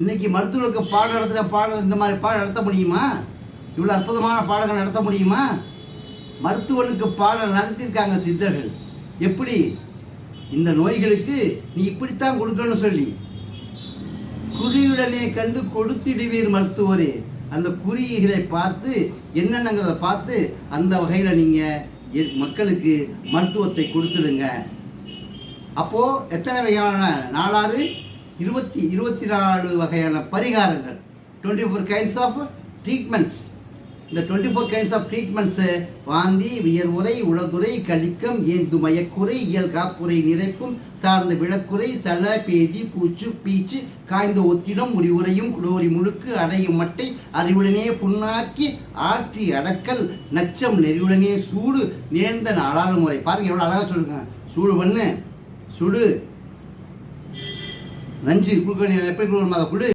இன்னைக்கு மருத்துவருக்கு பாடம் இந்த மாதிரி பாடம் நடத்த முடியுமா? இவ்வளோ அற்புதமான பாடங்கள் நடத்த முடியுமா? மருத்துவனுக்கு பாடம் நடத்தியிருக்காங்க சித்தர்கள். எப்படி இந்த நோய்களுக்கு நீ இப்படித்தான் கொடுக்கணும்னு சொல்லி, குறியுடனே கண்டு கொடுத்திடுவீர் மருத்துவரே. அந்த குறிகளை பார்த்து என்னென்னங்கிறத பார்த்து அந்த வகையில் நீங்கள் மக்களுக்கு மருத்துவத்தை கொடுத்துடுங்க. அப்போது எத்தனை வகையான 24 வகையான பரிகாரங்கள், 24 கைண்ட்ஸ் ஆஃப் ட்ரீட்மெண்ட்ஸ். இந்த 24 கைண்ட்ஸ் ஆஃப் ட்ரீட்மெண்ட்ஸு வாந்தி, வியர்வுரை, உளதுரை, கலிக்கம், ஏந்து மயக்குறை, இயல் காப்புரை, நிறைக்கும், சார்ந்த விளக்குறை, சல, பேதி, பூச்சு, பீச்சு, காய்ந்த ஒத்திடம், முடிவுரையும், குளோரி முழுக்கு, அடையும் மட்டை, அறிவுடனே புண்ணாக்கி, ஆற்றி அடக்கல், நச்சம், நெறிவுடனே சூடு, நேர்ந்த 4 முறை. பாருங்க எவ்வளோ அழகாக சொல்லுங்க. சூடு பண்ணு, சுடு, நஞ்சு குடுக்க எப்படி கொடுக்கணும் அதை கொடு.